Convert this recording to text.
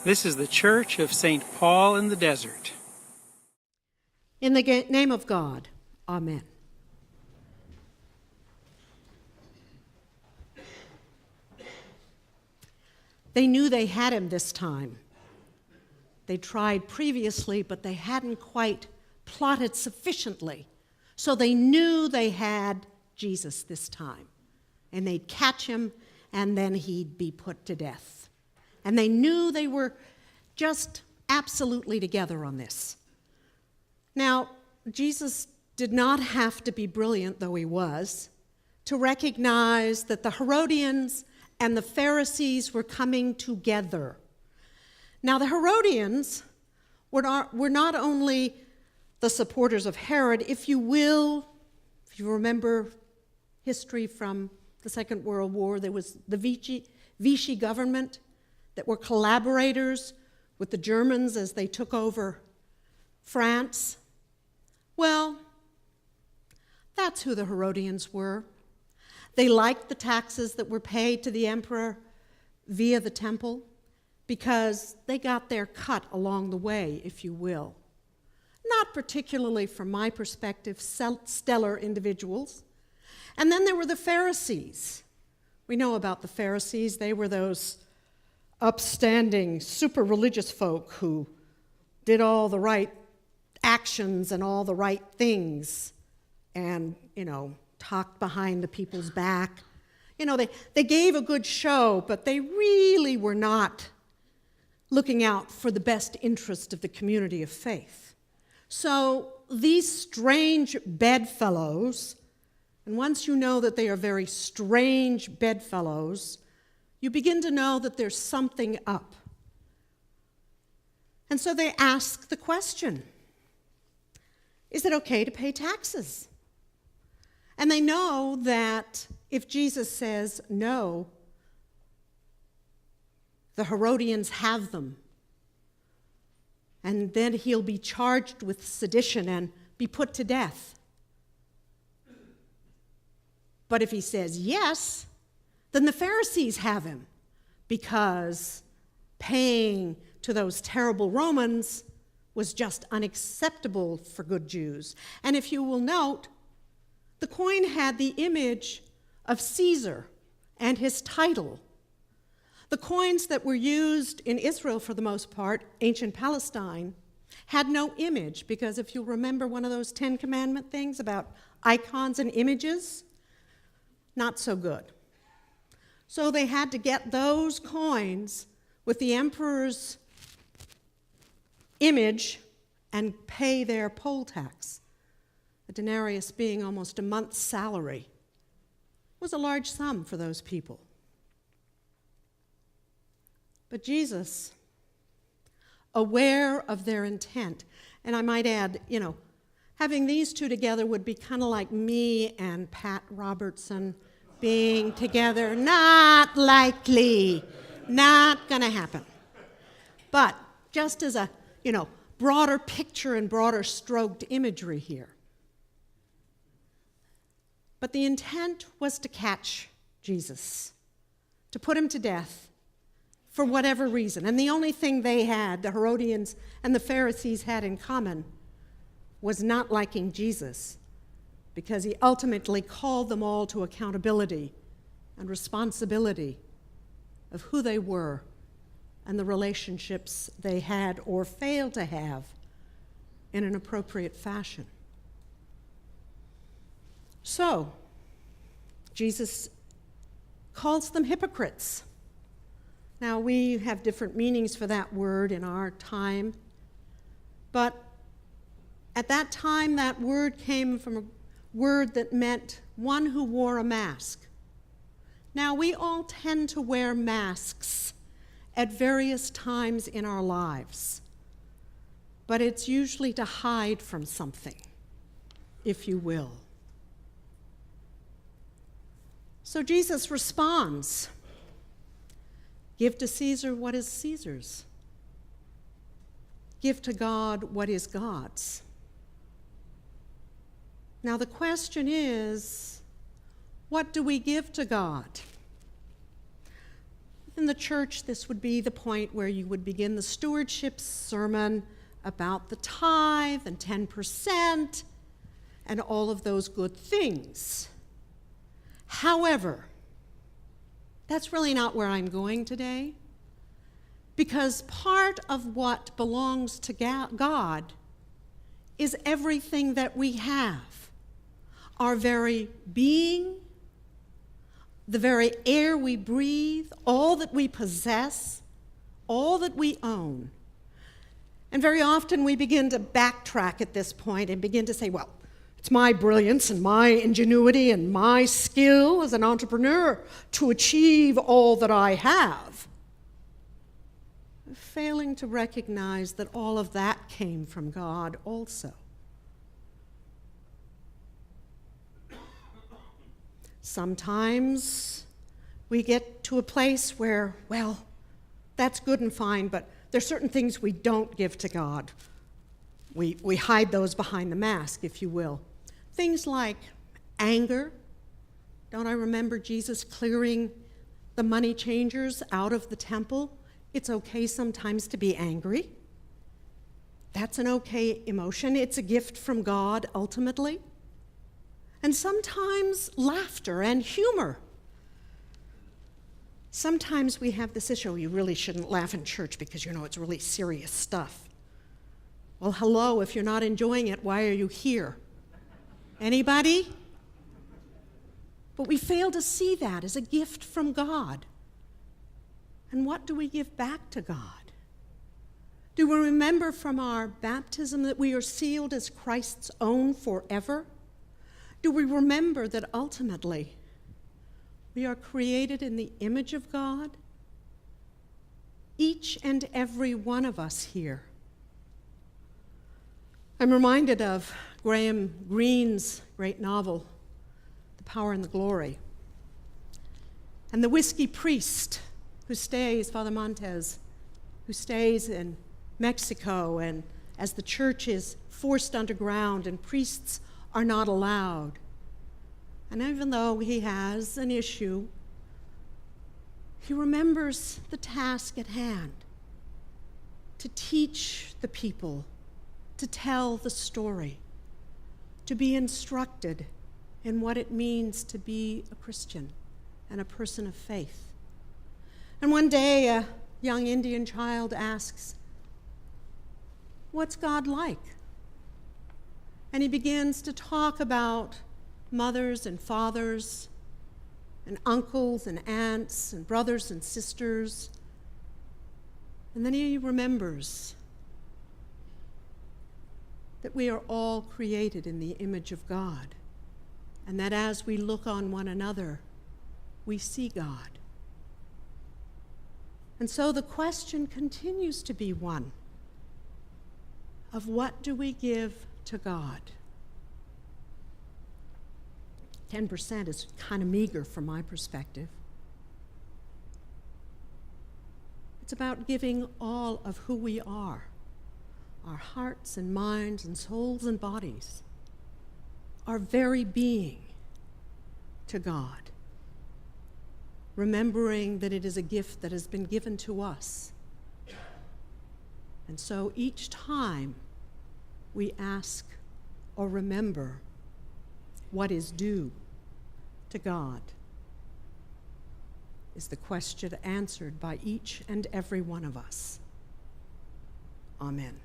This is the Church of St. Paul in the Desert. In the name of God, amen. They knew they had him this time. They tried previously, but they hadn't quite plotted sufficiently. So they knew they had Jesus this time. And they'd catch him, and then he'd be put to death. And they knew they were just absolutely together on this. Now, Jesus did not have to be brilliant, though he was, to recognize that the Herodians and the Pharisees were coming together. Now, the Herodians were not only the supporters of Herod, if you will, if you remember history from the Second World War, there was the Vichy government that were collaborators with the Germans as they took over France. Well, that's who the Herodians were. They liked the taxes that were paid to the emperor via the temple because they got their cut along the way, if you will. Not particularly, from my perspective, stellar individuals. And then there were the Pharisees. We know about the Pharisees. They were those upstanding, super religious folk who did all the right actions and all the right things and, talked behind the people's back. They gave a good show, but they really were not looking out for the best interest of the community of faith. So these strange bedfellows, and once you know that they are very strange bedfellows, you begin to know that there's something up. And so they ask the question, is it okay to pay taxes? And they know that if Jesus says no, the Herodians have them. And then he'll be charged with sedition and be put to death. But if he says yes, then the Pharisees have him, because paying to those terrible Romans was just unacceptable for good Jews. And if you will note, the coin had the image of Caesar and his title. The coins that were used in Israel, for the most part, ancient Palestine, had no image, because if you remember one of those 10 Commandment things about icons and images, not so good. So they had to get those coins with the emperor's image and pay their poll tax. A denarius being almost a month's salary was a large sum for those people. But Jesus, aware of their intent, and I might add, having these two together would be kind of like me and Pat Robertson being together. Not likely. Not going to happen. But just as a, broader picture and broader stroked imagery here. But the intent was to catch Jesus, to put him to death for whatever reason. And the only thing they had, the Herodians and the Pharisees had in common, was not liking Jesus, because he ultimately called them all to accountability and responsibility of who they were and the relationships they had or failed to have in an appropriate fashion. So, Jesus calls them hypocrites. Now, we have different meanings for that word in our time, but at that time, that word came from a word that meant one who wore a mask. Now, we all tend to wear masks at various times in our lives, but it's usually to hide from something, if you will. So Jesus responds, give to Caesar what is Caesar's. Give to God what is God's. Now the question is, what do we give to God? In the church, this would be the point where you would begin the stewardship sermon about the tithe and 10% and all of those good things. However, that's really not where I'm going today, because part of what belongs to God is everything that we have. Our very being, the very air we breathe, all that we possess, all that we own. And very often we begin to backtrack at this point and begin to say, well, it's my brilliance and my ingenuity and my skill as an entrepreneur to achieve all that I have. Failing to recognize that all of that came from God also. Sometimes we get to a place where, well, that's good and fine, but there's certain things we don't give to God. We hide those behind the mask, if you will. Things like anger. Don't I remember Jesus clearing the money changers out of the temple? It's okay sometimes to be angry. That's an okay emotion. It's a gift from God, ultimately. And sometimes laughter and humor. Sometimes we have this issue, you really shouldn't laugh in church because you know it's really serious stuff. Well, hello, if you're not enjoying it, why are you here? Anybody? But we fail to see that as a gift from God. And what do we give back to God? Do we remember from our baptism that we are sealed as Christ's own forever? Do we remember that ultimately we are created in the image of God? Each and every one of us here. I'm reminded of Graham Greene's great novel, The Power and the Glory. And the whiskey priest who stays, Father Montez, who stays in Mexico, and as the church is forced underground and priests are not allowed. And even though he has an issue, he remembers the task at hand to teach the people, to tell the story, to be instructed in what it means to be a Christian and a person of faith. And one day, a young Indian child asks, "What's God like?" And he begins to talk about mothers and fathers and uncles and aunts and brothers and sisters. And then he remembers that we are all created in the image of God, and that as we look on one another, we see God. And so the question continues to be one of what do we give to God? 10% is kind of meager from my perspective. It's about giving all of who we are, our hearts and minds and souls and bodies, our very being, to God, remembering that it is a gift that has been given to us. And so each time we ask or remember what is due to God is the question answered by each and every one of us. Amen.